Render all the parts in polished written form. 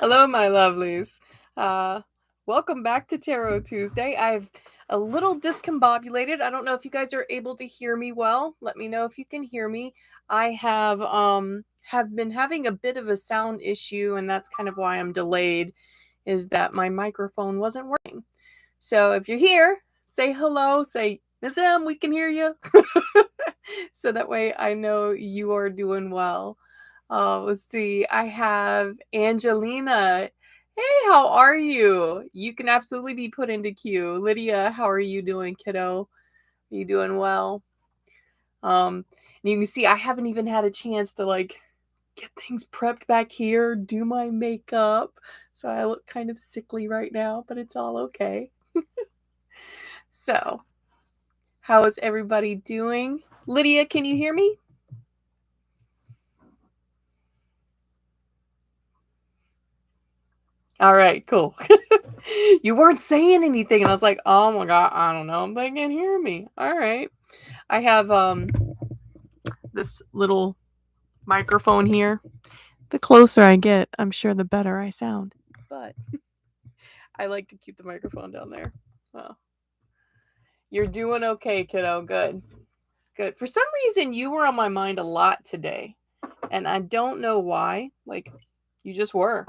Hello, my lovelies. Uh, Welcome back to Tarot Tuesday. I've a little discombobulated. I don't know if you guys are able to hear me well. Let me know if you can hear me. I have been having a bit of a sound issue, and that's kind of why I'm delayed. Is that my microphone wasn't working? So if you're here, say hello. Say Miss M, we can hear you. So that way I know you are doing well. Let's see. I have Angelina. Hey, how are you? You can absolutely be put into queue. Lydia, how are you doing, kiddo? Are you doing well? And you can see I haven't even had a chance to get things prepped back here, do my makeup. So I look kind of sickly right now, but it's all okay. So, how is everybody doing? Lydia, can you hear me? All right, cool. You weren't saying anything, and I was like, "Oh my god, I don't know if they can hear me." All right, I have this little microphone here. The closer I get, I'm sure the better I sound. But I like to keep the microphone down there. Well, you're doing okay, kiddo. Good, good. For some reason, you were on my mind a lot today, and I don't know why. Like, you just were.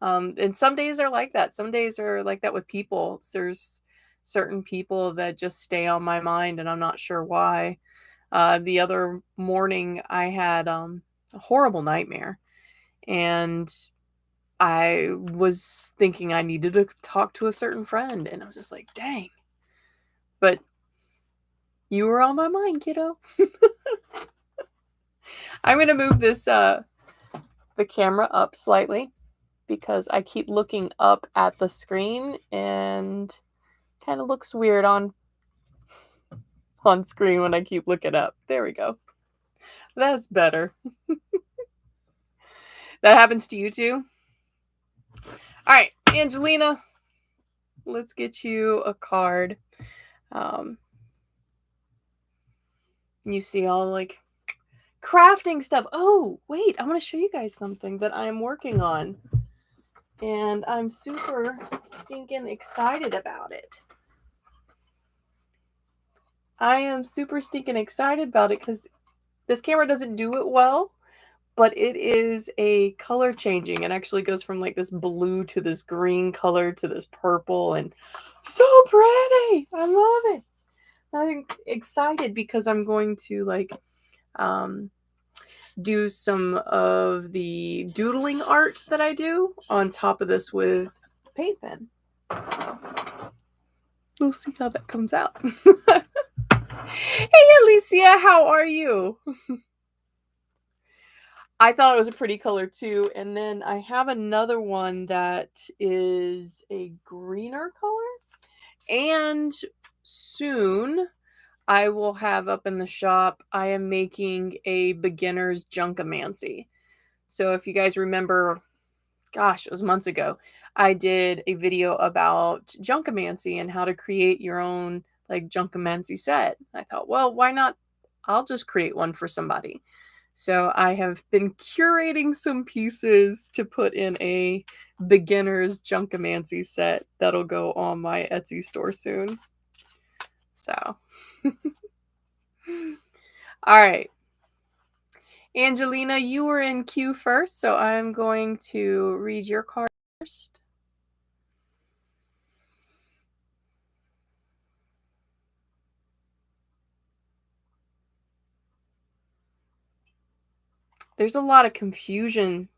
And some days are like that. Some days are like that with people. There's certain people that just stay on my mind, and I'm not sure why. The other morning, I had a horrible nightmare, and I was thinking I needed to talk to a certain friend, and I was just like, dang. But you were on my mind, kiddo. I'm going to move the camera up slightly because I keep looking up at the screen and kind of looks weird on screen when I keep looking up. There we go. That's better. That happens to you too? All right, Angelina, let's get you a card. Um, you see all crafting stuff. Oh, wait, I want to show you guys something that I am working on. And I'm super stinking excited about it. I am super stinking excited about it because this camera doesn't do it well, but it is a color changing. It actually goes from like this blue to this green color to this purple, and so pretty. I love it. I'm excited because I'm going to um, do some of the doodling art that I do on top of this with paint pen. We'll see how that comes out. Hey, Alicia, how are you? I thought it was a pretty color too. And then I have another one that is a greener color. And soon I will have up in the shop, I am making a beginner's junkomancy. So if you guys remember, gosh, it was months ago, I did a video about junkomancy and how to create your own junkomancy set. I thought, well, why not? I'll just create one for somebody. So I have been curating some pieces to put in a beginner's junkomancy set that'll go on my Etsy store soon. So, all right. Angelina, you were in queue first, so I'm going to read your card first. There's a lot of confusion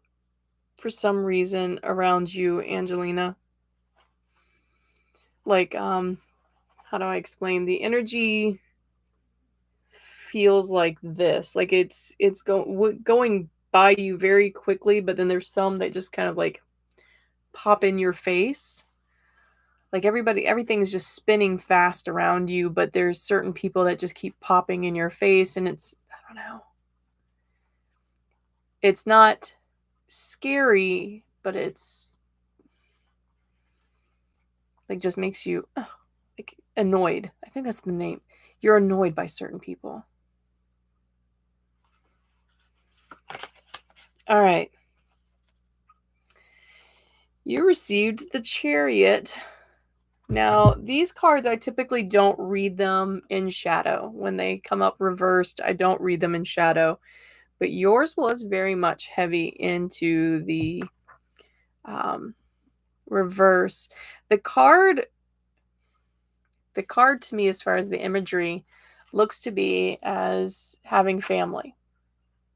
for some reason around you, Angelina. How do I explain? The energy feels like this. Like it's going by you very quickly, but then there's some that just kind of pop in your face. Like everything is just spinning fast around you, but there's certain people that just keep popping in your face, and I don't know. It's not scary, but it's just makes you annoyed. I think that's the name. You're annoyed by certain people. All right. You received the Chariot. Now, these cards, I typically don't read them in shadow. When they come up reversed, I don't read them in shadow. But yours was very much heavy into the reverse. The card to me, as far as the imagery, looks to be as having family.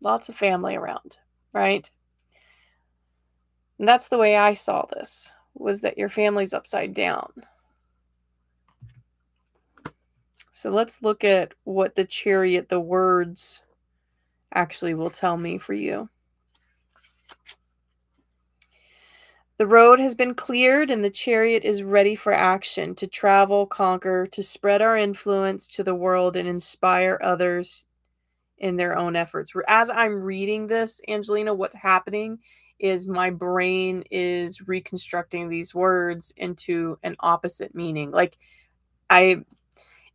Lots of family around, right? And that's the way I saw this, was that your family's upside down. So let's look at what the Chariot, the words, actually will tell me for you. The road has been cleared and the Chariot is ready for action, to travel, conquer, to spread our influence to the world and inspire others in their own efforts. As I'm reading this, Angelina, what's happening is my brain is reconstructing these words into an opposite meaning. Like, it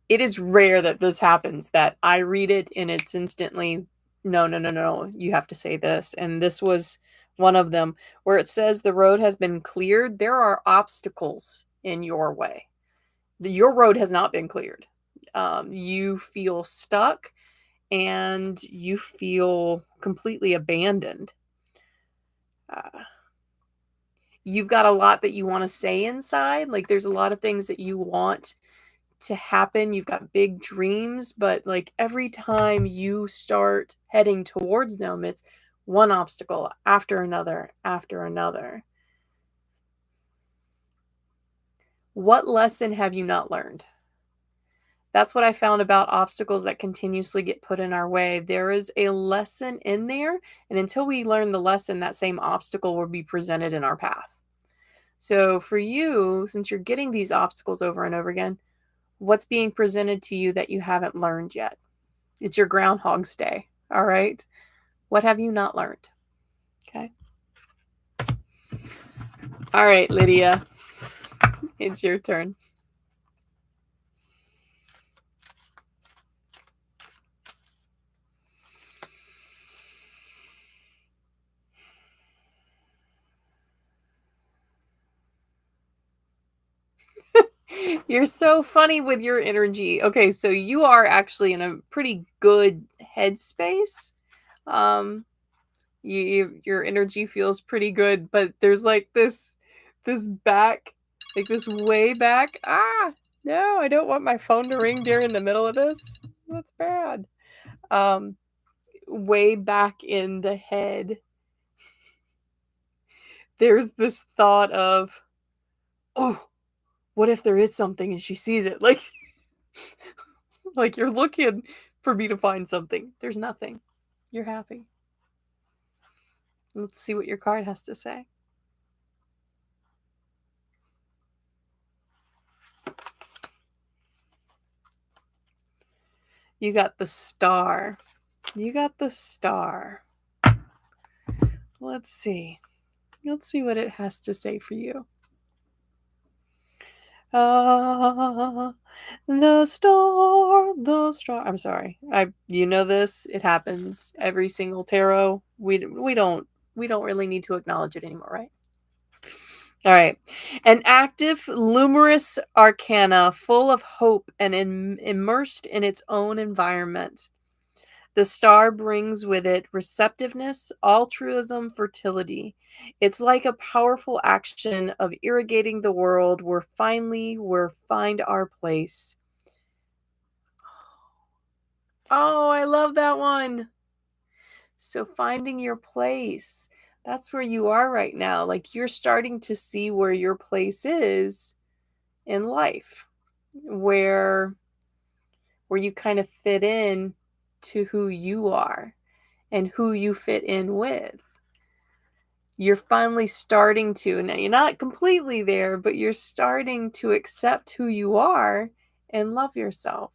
is rare that this happens, that I read it and it's instantly, no, you have to say this. And this was one of them, where it says the road has been cleared. There are obstacles in your way. Your road has not been cleared. You feel stuck and you feel completely abandoned. You've got a lot that you want to say inside. Like, there's a lot of things that you want to happen. You've got big dreams, but like every time you start heading towards them, it's one obstacle after another after another. What lesson have you not learned? That's what I found about obstacles that continuously get put in our way. There is a lesson in there, and until we learn the lesson, that same obstacle will be presented in our path. So for you, since you're getting these obstacles over and over again, what's being presented to you that you haven't learned yet? It's your Groundhog's Day, all right? What have you not learned? Okay. All right, Lydia, it's your turn. You're so funny with your energy. Okay, so you are actually in a pretty good headspace. Your energy feels pretty good, but there's like this back, like this way back. No, I don't want my phone to ring during the middle of this. That's bad. Way back in the head, there's this thought of, oh, what if there is something and she sees it? Like, like you're looking for me to find something. There's nothing. You're happy. Let's see what your card has to say. You got the Star. You got the Star. Let's see. Let's see what it has to say for you. The star. I'm sorry. You know this. It happens every single tarot. We don't really need to acknowledge it anymore, right? All right. An active, luminous arcana full of hope and immersed in its own environment. The Star brings with it receptiveness, altruism, fertility. It's like a powerful action of irrigating the world where finally we'll find our place. Oh, I love that one. So finding your place. That's where you are right now. Like, you're starting to see where your place is in life. Where you kind of fit in to who you are and who you fit in with. You're finally starting to, now you're not completely there, but you're starting to accept who you are and love yourself.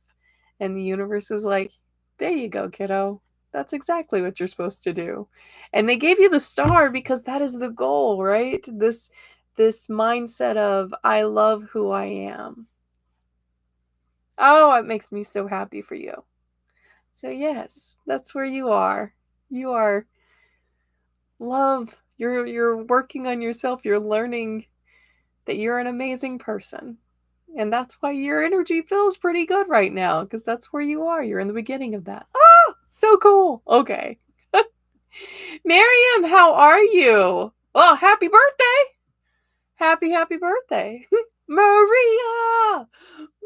And the universe is like, there you go, kiddo. That's exactly what you're supposed to do. And they gave you the Star because that is the goal, right? This mindset of, I love who I am. Oh, it makes me so happy for you. So yes, that's where you are. You are love You're working on yourself. You're learning that you're an amazing person. And that's why your energy feels pretty good right now, because that's where you are. You're in the beginning of that. Ah, so cool. Okay. Miriam, how are you? Oh, happy birthday. Happy birthday. Maria!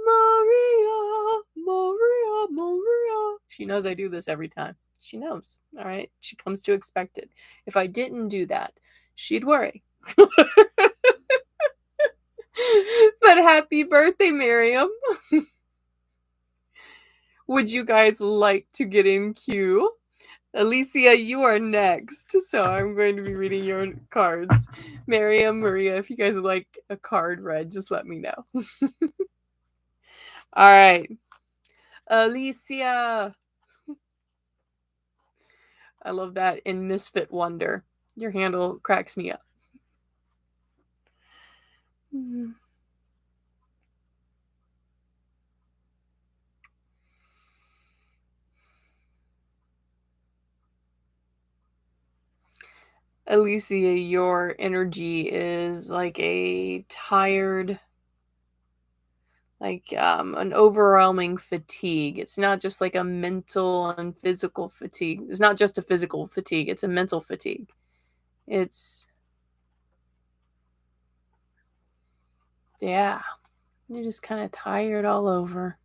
Maria! Maria! Maria! She knows I do this every time. She knows. All right. She comes to expect it. If I didn't do that, she'd worry. But happy birthday, Miriam. Would you guys like to get in queue? Alicia, you are next. So I'm going to be reading your cards. Miriam, Maria, if you guys would like a card read, just let me know. All right. Alicia. I love that in Misfit Wonder. Your handle cracks me up. Alicia, your energy is like a tired, like an overwhelming fatigue. It's not just like a mental and physical fatigue. It's not just a physical fatigue, it's a mental fatigue. It's, yeah, you're just kind of tired all over.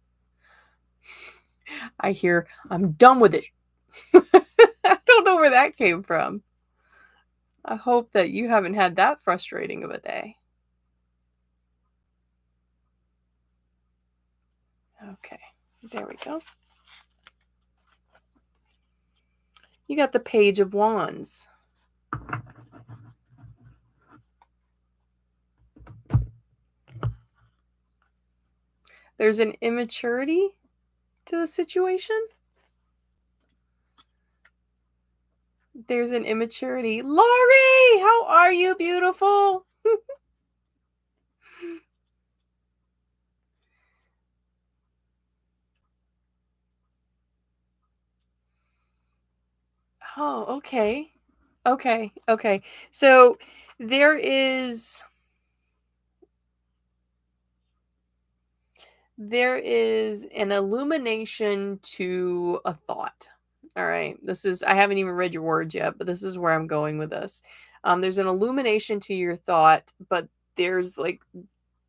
I hear, I'm done with it. I don't know where that came from. I hope that you haven't had that frustrating of a day. Okay, there we go. You got the Page of Wands. There's an immaturity to the situation. There's an immaturity. Lori, how are you, beautiful? Oh, okay. Okay. So there is an illumination to a thought. All right. I haven't even read your words yet, but this is where I'm going with this. There's an illumination to your thought, but there's like,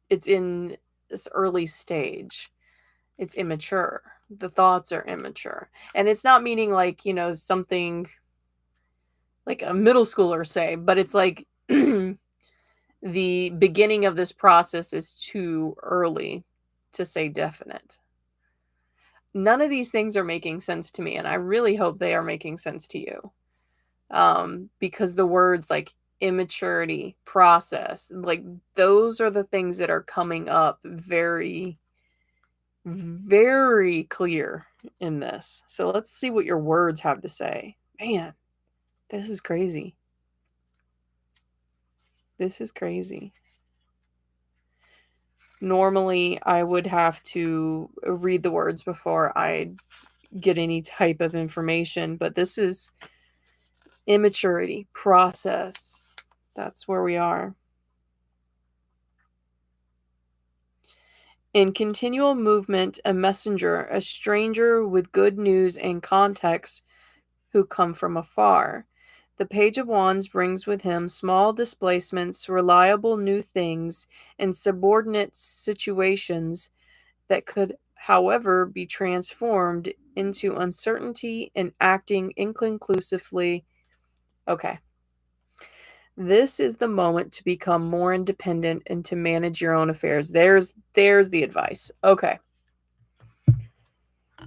it's in this early stage. It's immature. The thoughts are immature. And it's not meaning like, something like a middle schooler say, but it's like the beginning of this process is too early to say definite. None of these things are making sense to me, and I really hope they are making sense to you. Because the words like immaturity, process, like those are the things that are coming up very, very clear in this. So let's see what your words have to say. Man, this is crazy. This is crazy. Normally, I would have to read the words before I get any type of information, but this is immaturity, process. That's where we are. In continual movement, a messenger, a stranger with good news and context who come from afar. The Page of Wands brings with him small displacements, reliable new things, and subordinate situations that could, however, be transformed into uncertainty and acting inconclusively. Okay. This is the moment to become more independent and to manage your own affairs. There's the advice. Okay.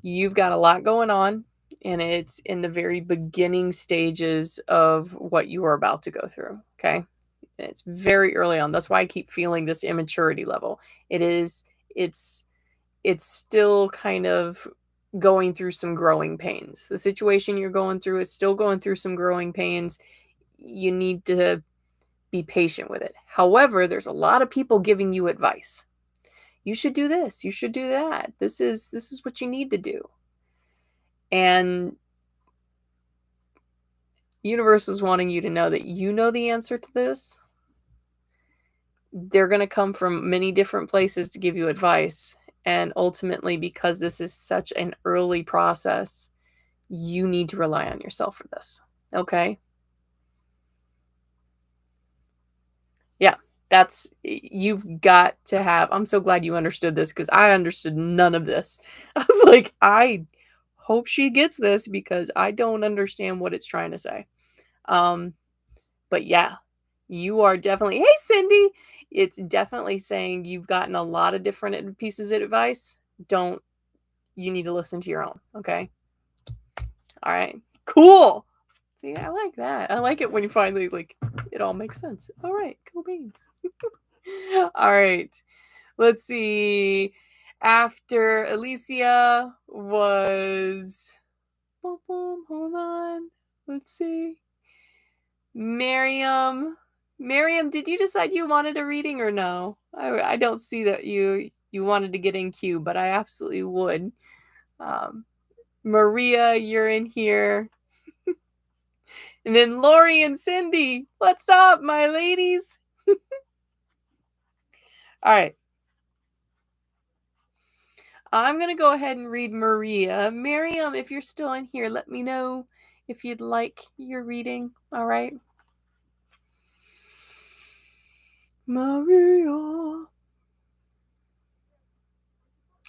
You've got a lot going on, and it's in the very beginning stages of what you are about to go through. Okay. It's very early on. That's why I keep feeling this immaturity level. It's still kind of going through some growing pains. The situation you're going through is still going through some growing pains. You need to be patient with it. However, there's a lot of people giving you advice. You should do this, you should do that. This is what you need to do. And Universe is wanting you to know that you know the answer to this. They're going to come from many different places to give you advice. And ultimately, because this is such an early process, you need to rely on yourself for this. Okay? Yeah, you've got to have. I'm so glad you understood this because I understood none of this. I was like, I hope she gets this because I don't understand what it's trying to say. Um, but yeah, you are definitely, hey, Cindy, it's definitely saying you've gotten a lot of different pieces of advice. You need to listen to your own. Okay. All right. Cool. See, I like that. I like it when you finally, like, it all makes sense. All right. Cool beans. All right. Let's see. After Alicia was. Boom, boom, hold on. Let's see. Miriam. Miriam, did you decide you wanted a reading or no? I don't see that you wanted to get in queue, but I absolutely would. Um, Maria, you're in here. And then Lori and Cindy. What's up, my ladies? All right. I'm going to go ahead and read Maria. Miriam, if you're still in here, let me know if you'd like your reading. All right. Maria.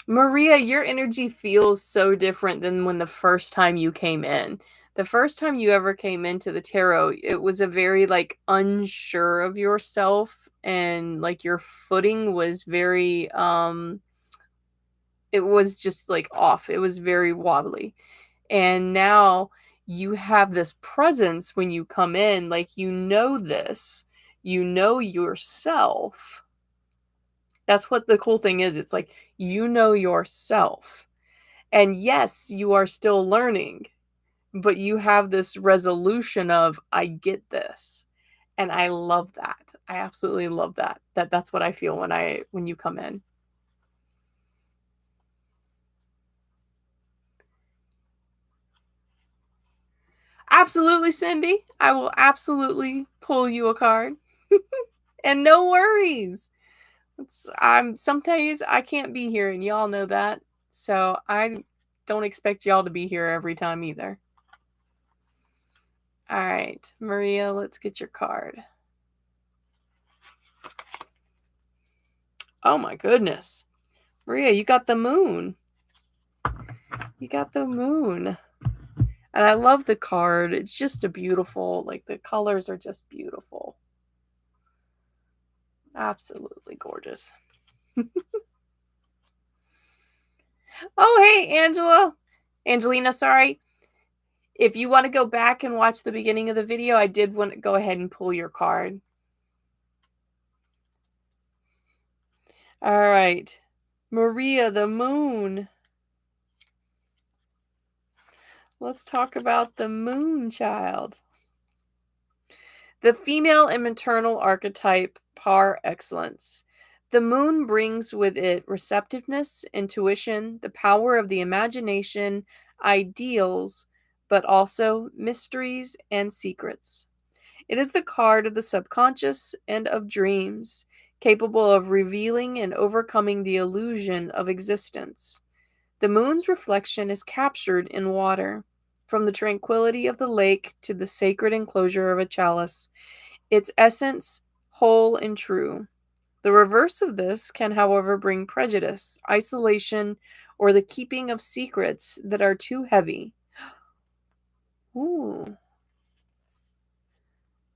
Maria, your energy feels so different than when the first time you came in. The first time you ever came into the tarot, it was a very like unsure of yourself and like your footing was very it was just like off. It was very wobbly. And now you have this presence when you come in, like you know this. You know yourself. That's what the cool thing is. It's like you know yourself. And yes, you are still learning, but you have this resolution of I get this. And I love that. I absolutely love that. That's what I feel when you come in. Absolutely, Cindy. I will absolutely pull you a card. And no worries. I'm sometimes I can't be here and y'all know that. So I don't expect y'all to be here every time either. All right, Maria, let's get your card. Oh my goodness. Maria, you got the moon. You got the moon. And I love the card. It's just a beautiful, like the colors are just beautiful. Absolutely gorgeous. Oh, hey, Angela. Angelina, sorry. If you want to go back and watch the beginning of the video, I did want to go ahead and pull your card. All right. Maria, the moon. Let's talk about the moon child. The female and maternal archetype par excellence. The moon brings with it receptiveness, intuition, the power of the imagination, ideals, but also mysteries and secrets. It is the card of the subconscious and of dreams, capable of revealing and overcoming the illusion of existence. The moon's reflection is captured in water, from the tranquility of the lake to the sacred enclosure of a chalice, its essence whole and true. The reverse of this can, however, bring prejudice, isolation, or the keeping of secrets that are too heavy. Ooh.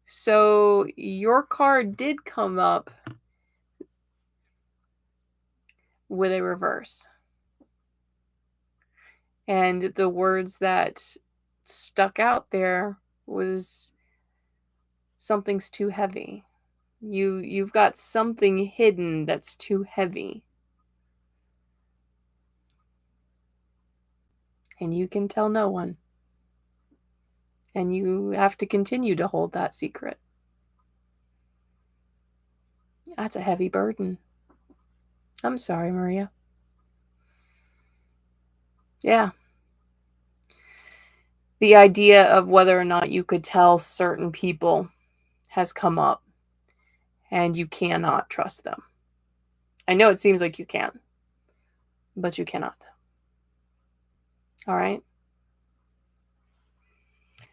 So your card did come up with a reverse. And the words that stuck out there was something's too heavy. You've got something hidden that's too heavy. And you can tell no one. And you have to continue to hold that secret. That's a heavy burden. I'm sorry, Maria. Yeah. the idea of whether or not you could tell certain people has come up, and you cannot trust them. I know it seems like you can, but you cannot. All right?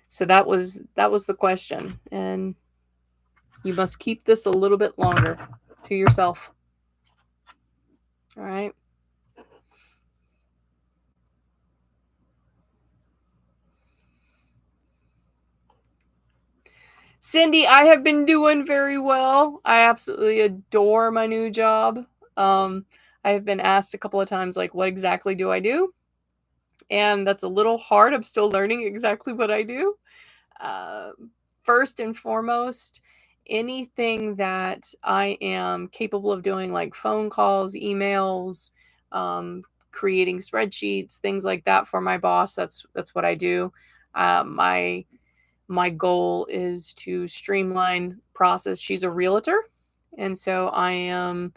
So that was the question, and you must keep this a little bit longer to yourself. All right? Cindy, I have been doing very well. I absolutely adore my new job. I have been asked a couple of times, like, what exactly do I do? And that's a little hard. I'm still learning exactly what I do. Uh, First and foremost, anything that I am capable of doing, like phone calls, emails, creating spreadsheets, things like that for my boss. That's what I do. My goal is to streamline process. She's a realtor, and so I am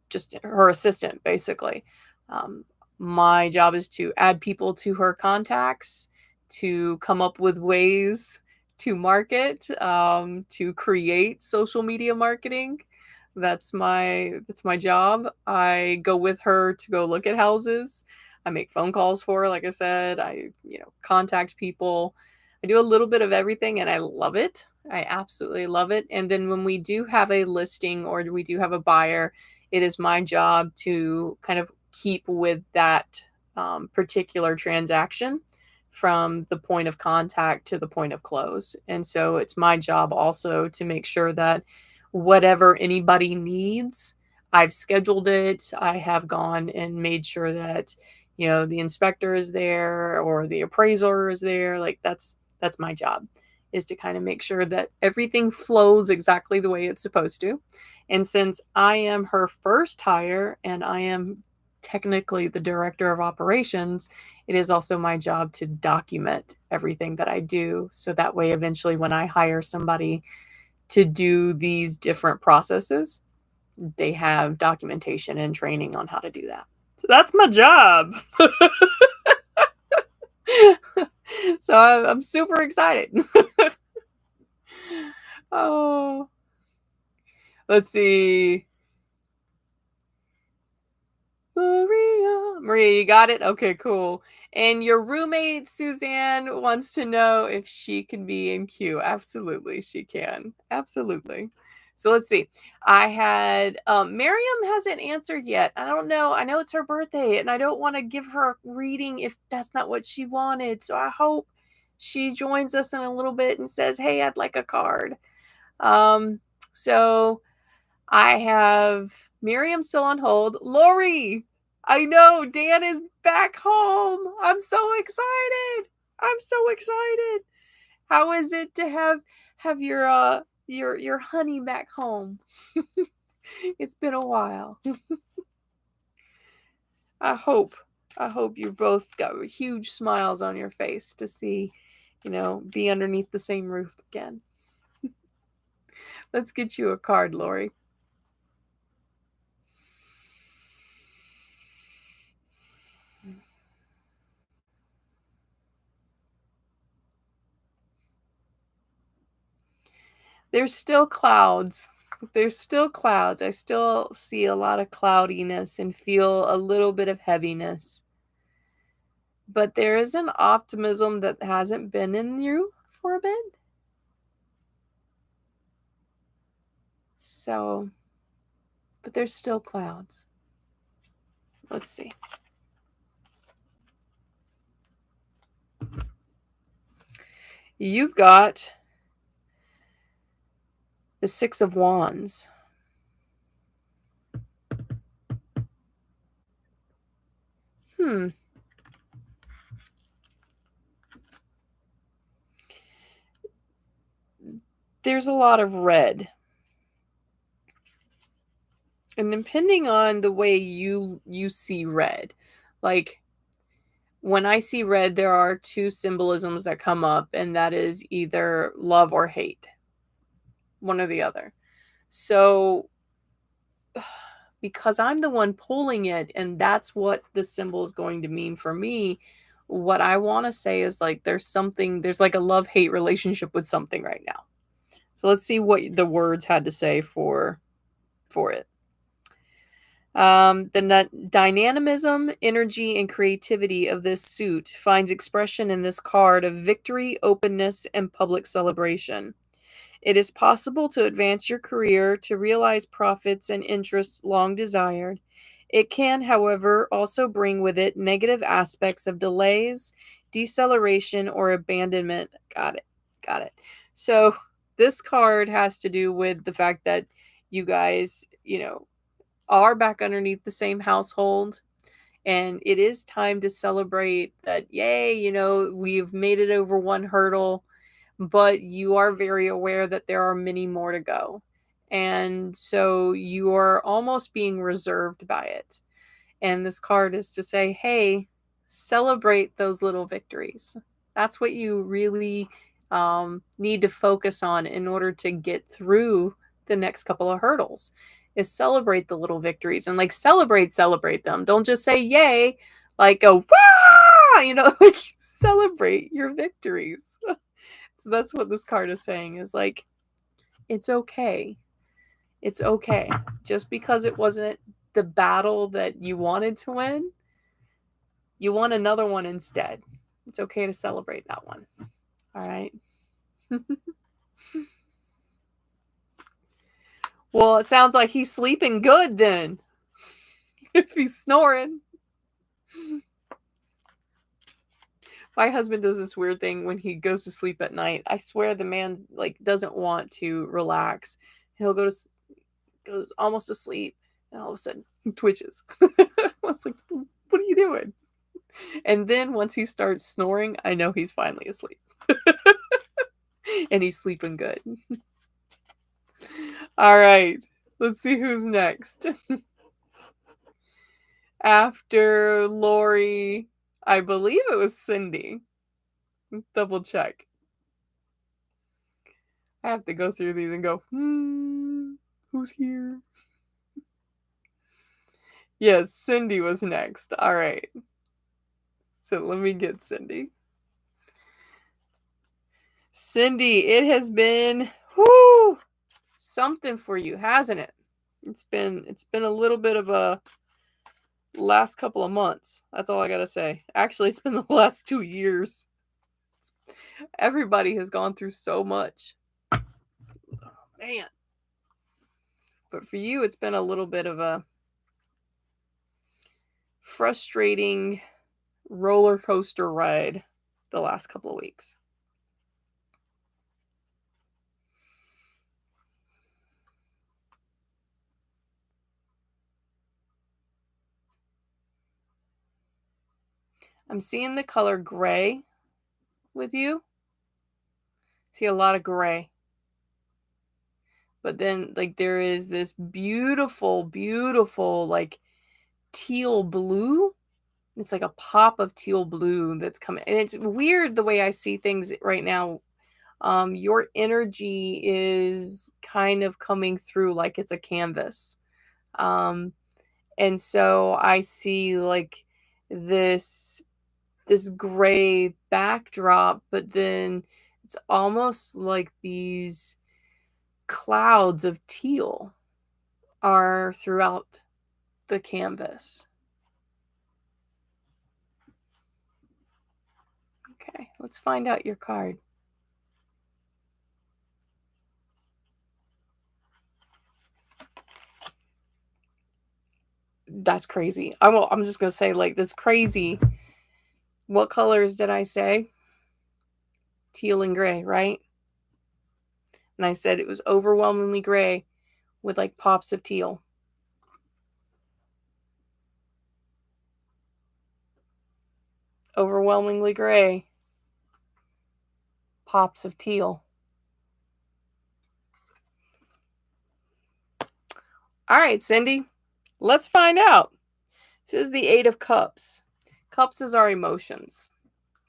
just her assistant, basically. Um, my job is to add people to her contacts, to come up with ways to market, to create social media marketing. That's my job. I go with her to go look at houses. I make phone calls for her, like I said. I contact people. I do a little bit of everything, and I love it. I absolutely love it. And then when we do have a listing or we do have a buyer, it is my job to kind of keep with that particular transaction from the point of contact to the point of close. And so it's my job also to make sure that whatever anybody needs, I've scheduled it. I have gone and made sure that the inspector is there or the appraiser is there. Like that's my job, is to kind of make sure that everything flows exactly the way it's supposed to. And since I am her first hire and I am technically the director of operations, it is also my job to document everything that I do. So that way, eventually, when I hire somebody to do these different processes, they have documentation and training on how to do that. So that's my job. So I'm super excited. Oh, let's see. Maria, you got it? Okay, cool. And your roommate, Suzanne, wants to know if she can be in queue. Absolutely, she can. Absolutely. So let's see. I had Miriam hasn't answered yet. I don't know. I know it's her birthday, and I don't want to give her a reading if that's not what she wanted. So I hope she joins us in a little bit and says, "Hey, I'd like a card." Um, so I have Miriam still on hold. Lori, I know Dan is back home. I'm so excited. I'm so excited. How is it to have your honey back home? It's been a while. I hope you both got huge smiles on your face to see, be underneath the same roof again. Let's get you a card, Lori. There's still clouds. There's still clouds. I still see a lot of cloudiness and feel a little bit of heaviness. But there is an optimism that hasn't been in you for a bit. So, but there's still clouds. Let's see. You've got the Six of Wands. There's a lot of red. And depending on the way you see red, like when I see red, there are two symbolisms that come up, and that is either love or hate, one or the other. So, because I'm the one pulling it, and that's what the symbol is going to mean for me, what I want to say is like there's like a love-hate relationship with something right now. So let's see what the words had to say for it. The dynamism, energy, and creativity of this suit finds expression in this card of victory, openness, and public celebration. It is possible to advance your career to realize profits and interests long desired. It can, however, also bring with it negative aspects of delays, deceleration, or abandonment. Got it. Got it. So, this card has to do with the fact that you guys, are back underneath the same household. And it is time to celebrate that, yay, we've made it over one hurdle, but you are very aware that there are many more to go. And so you are almost being reserved by it. And this card is to say, hey, celebrate those little victories. That's what you really need to focus on in order to get through the next couple of hurdles, is celebrate the little victories and like celebrate them. Don't just say yay, like go wah, like celebrate your victories. So that's what this card is saying, is like, it's okay. It's okay. Just because it wasn't the battle that you wanted to win, you won another one instead. It's okay to celebrate that one. All right. Well, it sounds like he's sleeping good then. If he's snoring. My husband does this weird thing when he goes to sleep at night. I swear the man like doesn't want to relax. He'll goes almost asleep, and all of a sudden he twitches. I was like, what are you doing? And then once he starts snoring, I know he's finally asleep. And he's sleeping good. All right. Let's see who's next. After Lori, I believe it was Cindy. Let's double check. I have to go through these and go, who's here? Yes, Cindy was next. All right. So let me get Cindy. Cindy, it has been something for you, hasn't it? It's been a little bit of a last couple of months. That's all I gotta say. Actually, it's been the last 2 years. Everybody has gone through so much. Oh, man. But for you, it's been a little bit of a frustrating roller coaster ride the last couple of weeks. I'm seeing the color gray with you. See a lot of gray. But then like there is this beautiful, beautiful like teal blue. It's like a pop of teal blue that's coming. And it's weird the way I see things right now. Your energy is kind of coming through like it's a canvas. And so I see like this gray backdrop, but then it's almost like these clouds of teal are throughout the canvas. Okay, let's find out your card. That's crazy. I'm just gonna say like this crazy. What colors did I say? Teal and gray, right? And I said it was overwhelmingly gray with like pops of teal. Overwhelmingly gray. Pops of teal. All right, Cindy, let's find out. This is the 8 of Cups. Cups is our emotions.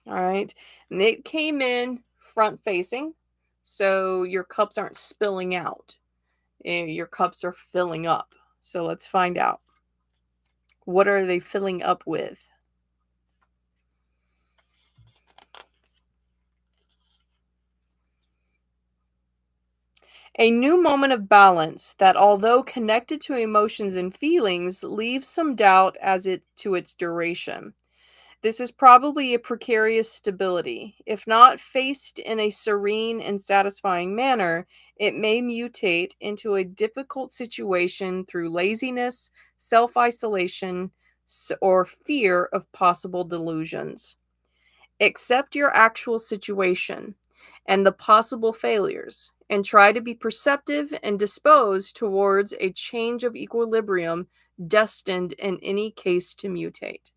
All right. And it came in front facing, so your cups aren't spilling out. Your cups are filling up. So let's find out. What are they filling up with? A new moment of balance that, although connected to emotions and feelings, leaves some doubt as it to its duration. This is probably a precarious stability. If not faced in a serene and satisfying manner, it may mutate into a difficult situation through laziness, self isolation, or fear of possible delusions. Accept your actual situation and the possible failures, and try to be perceptive and disposed towards a change of equilibrium destined in any case to mutate.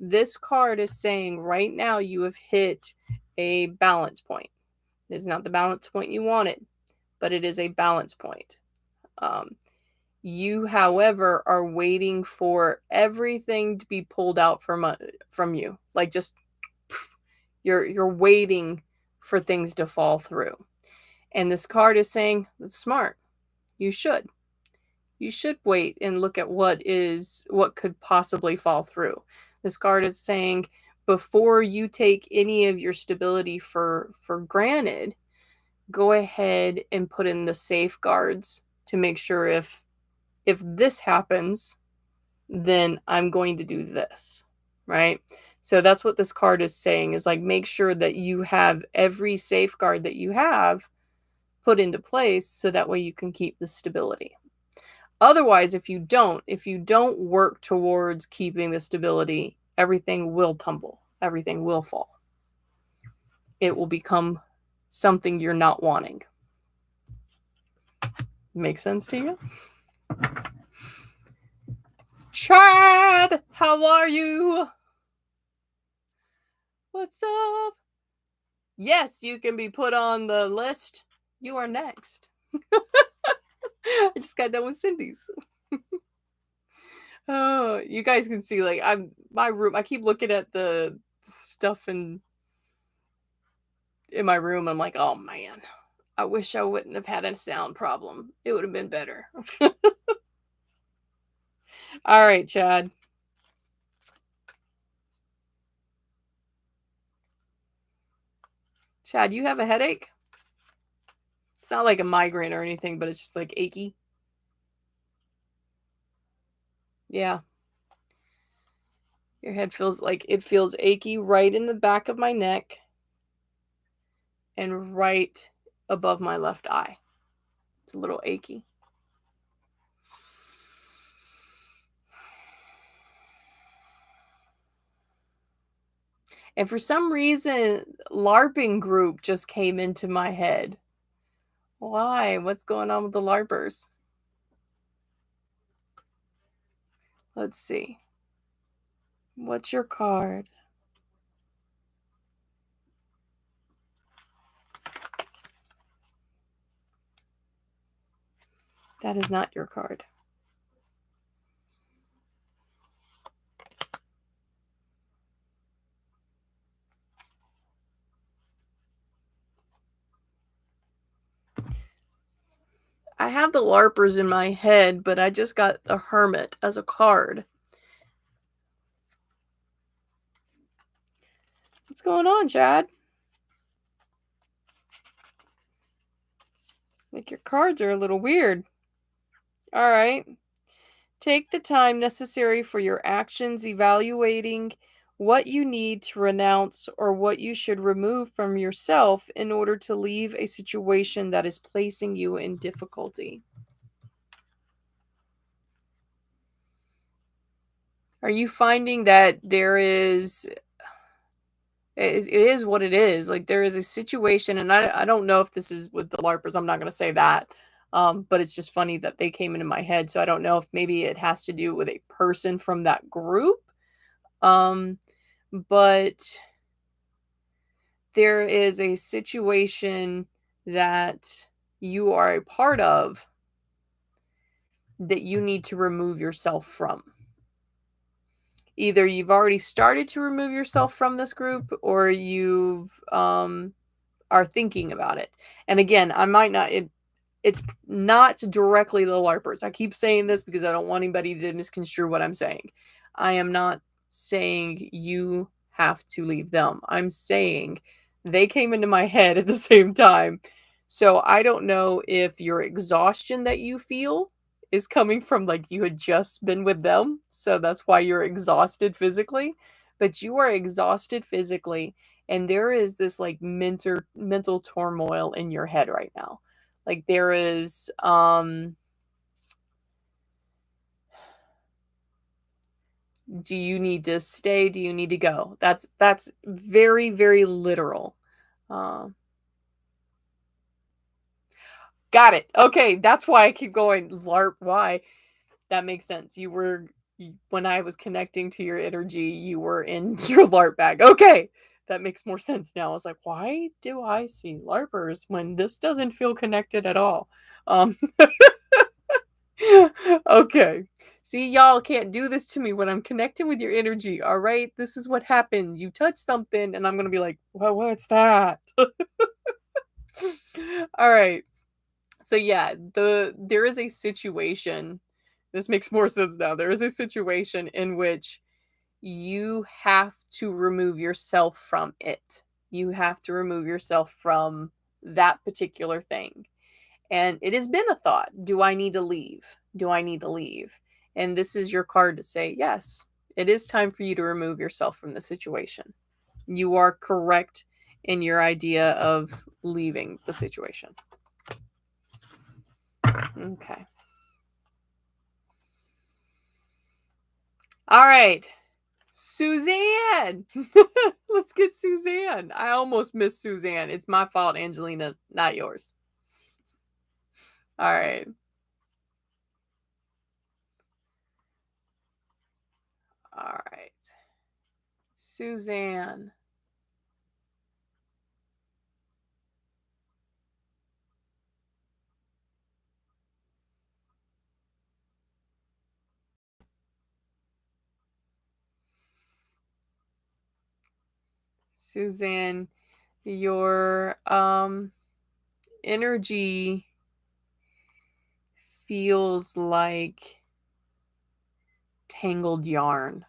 This card is saying right now you have hit a balance point. It is not the balance point you wanted, but it is a balance point. Um, you, however, are waiting for everything to be pulled out from you, like just you're waiting for things to fall through. And this card is saying that's smart. You should. You should wait and look at what could possibly fall through. This card is saying before you take any of your stability for granted, go ahead and put in the safeguards to make sure if this happens, then I'm going to do this, right? So that's what this card is saying, is like make sure that you have every safeguard that you have put into place so that way you can keep the stability. Otherwise, if you don't work towards keeping the stability, everything will tumble. Everything will fall. It will become something you're not wanting. Make sense to you? Chad, how are you? What's up? Yes, you can be put on the list. You are next. I just got done with Cindy's. Oh, you guys can see, like, my room. I keep looking at the stuff in my room. I'm like, oh man, I wish I wouldn't have had a sound problem. It would have been better. All right, Chad. Chad, you have a headache? It's not like a migraine or anything, but it's just like achy. Yeah. Your head feels like it feels achy right in the back of my neck and right above my left eye. It's a little achy. And for some reason, LARPing group just came into my head. Why? What's going on with the LARPers? Let's see. What's your card? That is not your card. I have the LARPers in my head, but I just got the Hermit as a card. What's going on, Chad? Like, your cards are a little weird. All right. Take the time necessary for your actions, evaluating what you need to renounce or what you should remove from yourself in order to leave a situation that is placing you in difficulty. Are you finding that there is it is what it is. Like, there is a situation, and I don't know if this is with the LARPers. I'm not going to say that. But it's just funny that they came into my head. So I don't know if maybe it has to do with a person from that group. But there is a situation that you are a part of that you need to remove yourself from. Either you've already started to remove yourself from this group, or you've are thinking about it. And again, I might not it's not directly the LARPers. I keep saying this because I don't want anybody to misconstrue what I'm saying. I am not saying you have to leave them. I'm saying they came into my head at the same time. So I don't know if your exhaustion that you feel is coming from like you had just been with them. So that's why you're exhausted physically. But you are exhausted physically. And there is this like mental turmoil in your head right now. Like there is do you need to stay? Do you need to go? That's very, very literal. Um Got it. Okay, that's why I keep going LARP. Why? That makes sense. When I was connecting to your energy, you were in your LARP bag. Okay, that makes more sense now. I was like, why do I see LARPers when this doesn't feel connected at all? Um, okay. See, y'all can't do this to me when I'm connecting with your energy. All right, this is what happens. You touch something, and I'm gonna be like, well, what's that? All right. So yeah, there is a situation. This makes more sense now. There is a situation in which you have to remove yourself from it. You have to remove yourself from that particular thing. And it has been a thought. Do I need to leave? Do I need to leave? And this is your card to say, yes, it is time for you to remove yourself from the situation. You are correct in your idea of leaving the situation. Okay. All right. Suzanne. Let's get Suzanne. I almost missed Suzanne. It's my fault, Angelina, not yours. All right. All right. Suzanne. Suzanne, your energy feels like tangled yarn.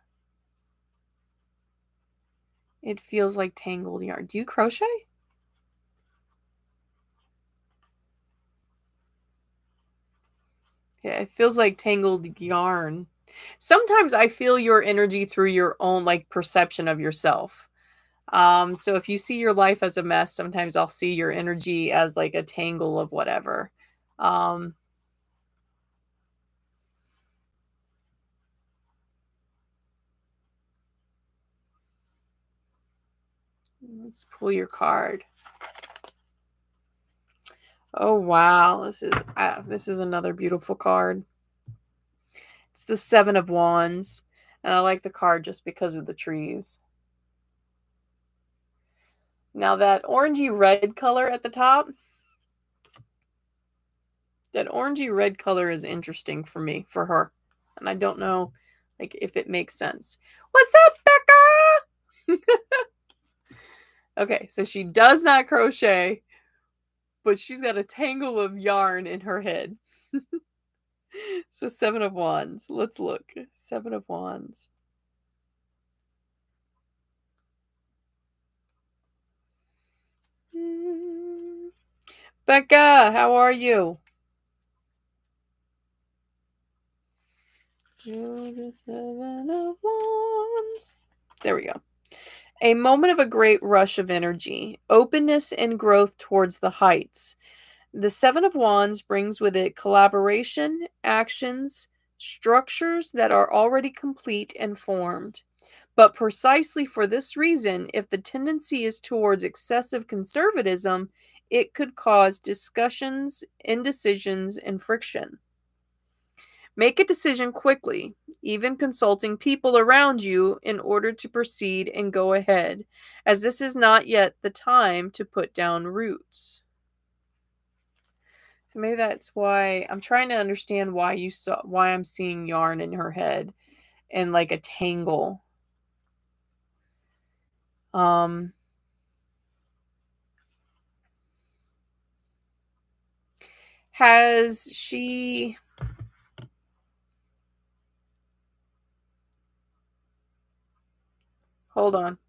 It feels like tangled yarn. Do you crochet? Yeah, it feels like tangled yarn. Sometimes I feel your energy through your own like perception of yourself. So if you see your life as a mess, sometimes I'll see your energy as like a tangle of whatever. Um, let's pull your card. Oh wow, this is another beautiful card. It's the 7 of Wands, and I like the card just because of the trees. Now that orangey red color at the top, that orangey red color is interesting for me, for her. And I don't know like if it makes sense. What's up, Becca? Okay, so she does not crochet, but she's got a tangle of yarn in her head. So 7 of Wands. Let's look. 7 of Wands. Becca, how are you? The 7 of Wands. There we go. A moment of a great rush of energy, openness and growth towards the heights. The 7 of Wands brings with it collaboration, actions, structures that are already complete and formed. But precisely for this reason, if the tendency is towards excessive conservatism, it could cause discussions, indecisions, and friction. Make a decision quickly, even consulting people around you in order to proceed and go ahead, as this is not yet the time to put down roots. So maybe that's why I'm trying to understand why I'm seeing yarn in her head and like a tangle. Um has she Hold on.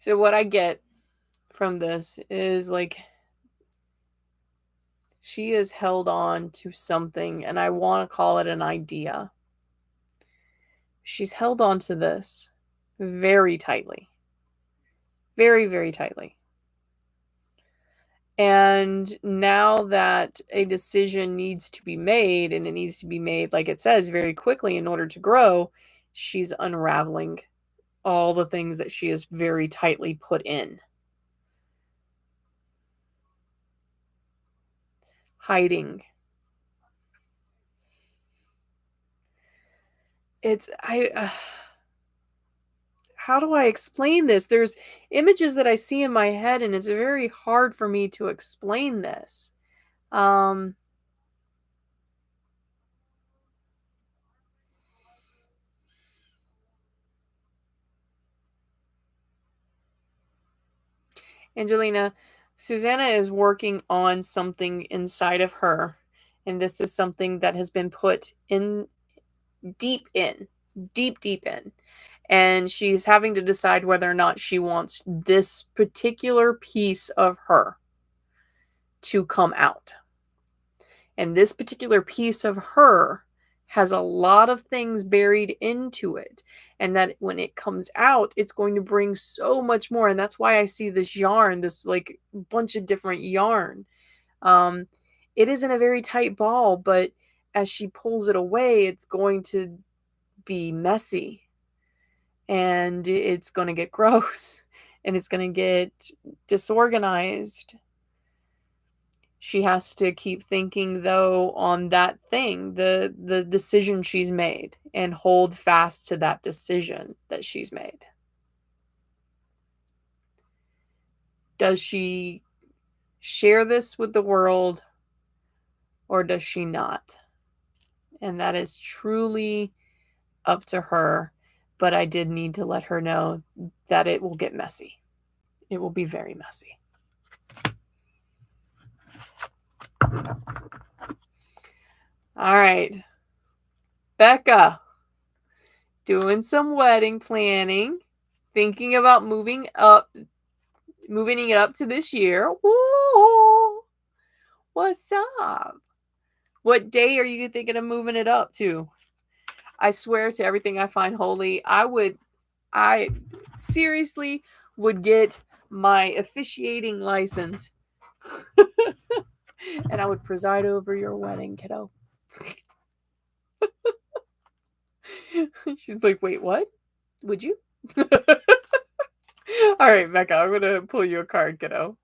So what I get from this is like she is held on to something, and I want to call it an idea. She's held on to this very tightly. Very, very tightly. And now that a decision needs to be made, and it needs to be made, like it says, very quickly in order to grow, she's unraveling all the things that she has very tightly put in. Hiding. It's, how do I explain this? There's images that I see in my head, and it's very hard for me to explain this. Angelina, Susanna is working on something inside of her, and this is something that has been put in, deep in, deep in. And she's having to decide whether or not she wants this particular piece of her to come out. And this particular piece of her has a lot of things buried into it. And that when it comes out, it's going to bring so much more. And that's why I see this yarn, this like bunch of different yarn. Um, it isn't a very tight ball, but as she pulls it away, it's going to be messy, and it's going to get gross, and it's going to get disorganized. She has to keep thinking though on that thing, the decision she's made, and hold fast to that decision that she's made. Does she share this with the world, or does she not? And that is truly up to her, but I did need to let her know that it will get messy. It will be very messy. All right. Becca, doing some wedding planning, thinking about moving it up to this year. Woo! What's up? What day are you thinking of moving it up to? I swear to everything I find holy, I seriously would get my officiating license and I would preside over your wedding, kiddo. She's like, wait, what? Would you? All right, Becca, I'm going to pull you a card, kiddo.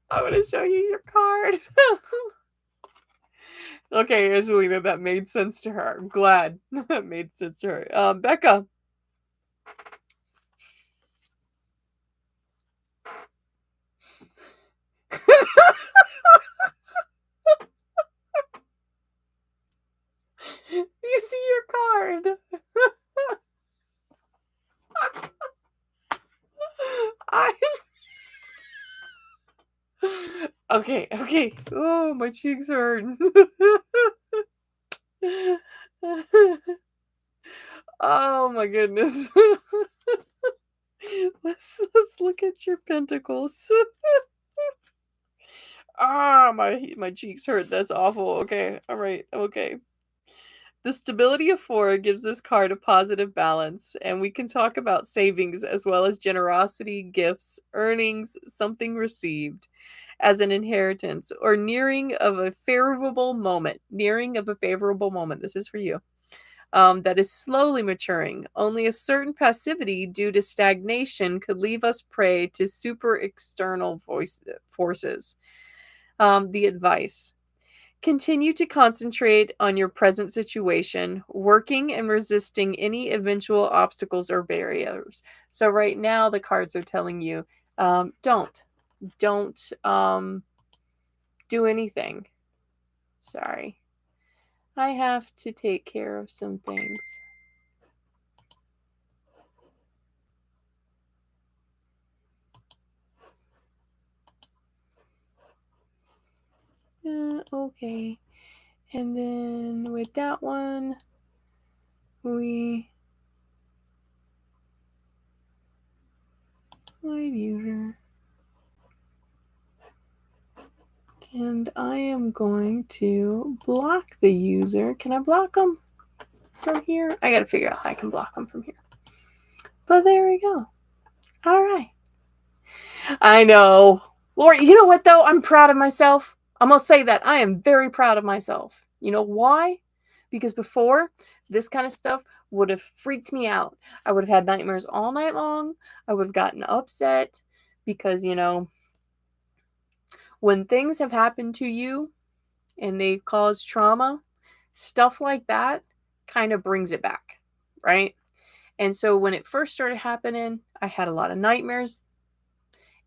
I'm going to show you your card. Okay, Angelina, that made sense to her. I'm glad that made sense to her. Becca. You see your card. Okay. Oh, my cheeks hurt. Oh my goodness. Let's look at your pentacles. My cheeks hurt. That's awful. Okay. All right. Okay. The stability of 4 gives this card a positive balance, and we can talk about savings as well as generosity, gifts, earnings, something received as an inheritance, or nearing of a favorable moment. Nearing of a favorable moment. This is for you. That is slowly maturing. Only a certain passivity due to stagnation could leave us prey to super external forces. The advice: continue to concentrate on your present situation, working and resisting any eventual obstacles or barriers. So, right now, the cards are telling you don't do anything. Sorry. I have to take care of some things. Okay. And then with that one, we live user. And I am going to block the user. Can I block them from here? I got to figure out how I can block them from here. But there we go. All right. I know. Lori, you know what, though? I'm proud of myself. I'm going to say that. I am very proud of myself. You know why? Because before, this kind of stuff would have freaked me out. I would have had nightmares all night long. I would have gotten upset because, when things have happened to you and they cause trauma, stuff like that kind of brings it back, right? And so when it first started happening, I had a lot of nightmares.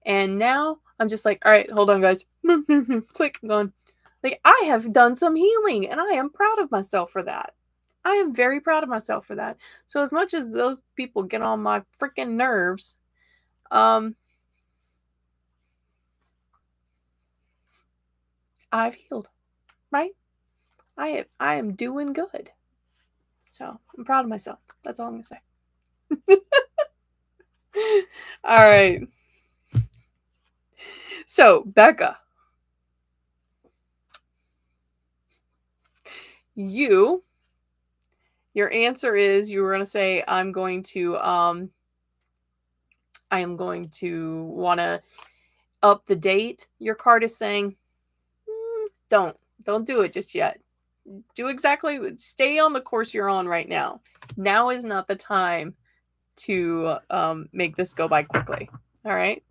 And now I'm just like, all right, hold on, guys. Click, gone. Like, I have done some healing and I am proud of myself for that. I am very proud of myself for that. So as much as those people get on my freaking nerves, I've healed, right? I am doing good. So I'm proud of myself. That's all I'm gonna say. All right. So, Becca, your answer is you were going to say I am going to want to up the date. Your card is saying don't do it just yet. Stay on the course you're on right now. Now is not the time to make this go by quickly. All right.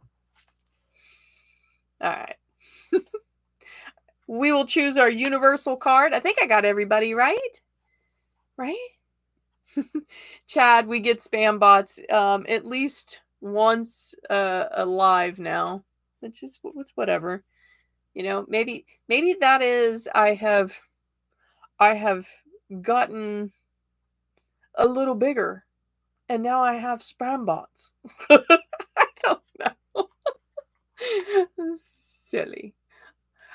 We will choose our universal card. I think I got everybody right. Chad, we get spam bots at least once alive now. It's whatever. Maybe that is I have gotten a little bigger and now I have spam bots. I don't know. Silly.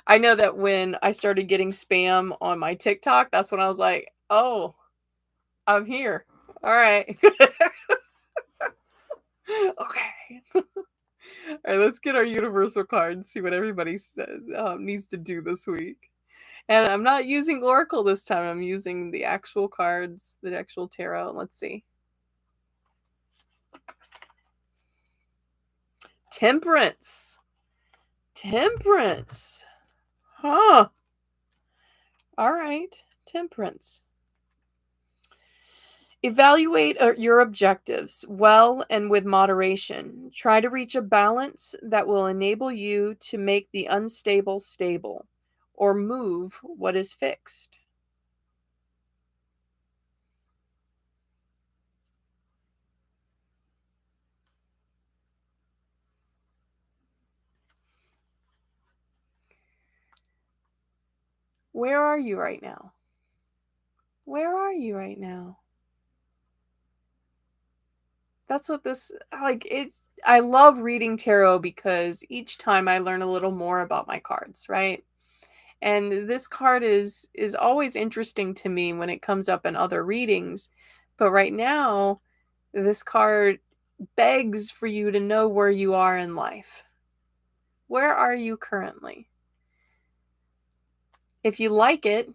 I know that when I started getting spam on my TikTok, that's when I was like, oh, I'm here. All right. Okay. All right, let's get our universal card and see what everybody needs to do this week. And I'm not using Oracle this time. I'm using the actual cards, the actual tarot. Let's see. Temperance. Huh. All right. Temperance. Evaluate your objectives well and with moderation. Try to reach a balance that will enable you to make the unstable stable or move what is fixed. Where are you right now? Where are you right now? That's what this I love reading tarot because each time I learn a little more about my cards, right? And this card is always interesting to me when it comes up in other readings, but right now this card begs for you to know where you are in life. Where are you currently? If you like it,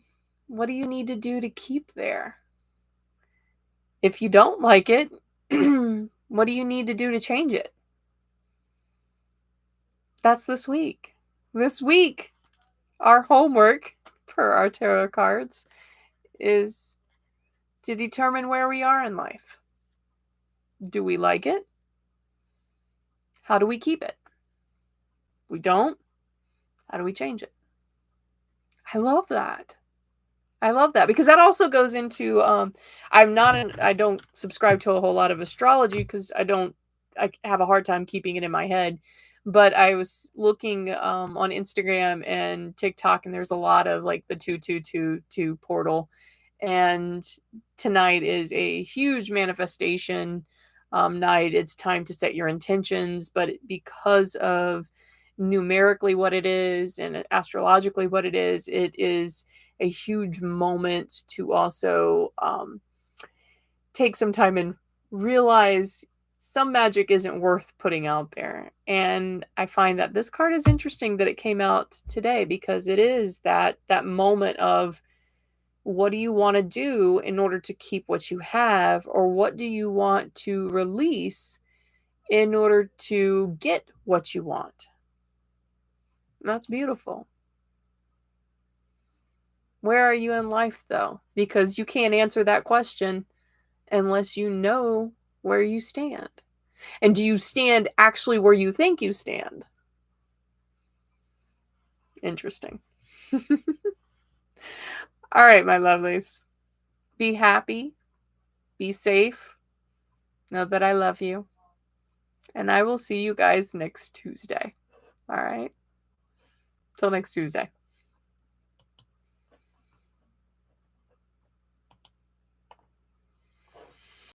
what do you need to do to keep there? If you don't like it, what do you need to do to change it? That's this week. This week, our homework for our tarot cards is to determine where we are in life. Do we like it? How do we keep it? We don't? How do we change it? I love that. Because that also goes into I don't subscribe to a whole lot of astrology because I have a hard time keeping it in my head. But I was looking on Instagram and TikTok, and there's a lot of like the 2222 portal. And tonight is a huge manifestation night. It's time to set your intentions, but because of numerically what it is and astrologically what it is a huge moment to also take some time and realize some magic isn't worth putting out there. And I find that this card is interesting that it came out today because it is that moment of what do you want to do in order to keep what you have, or what do you want to release in order to get what you want. And that's beautiful. Where are you in life though? Because you can't answer that question unless you know where you stand. And do you stand actually where you think you stand? Interesting. All right, my lovelies. Be happy. Be safe. Know that I love you. And I will see you guys next Tuesday. All right. Till next Tuesday.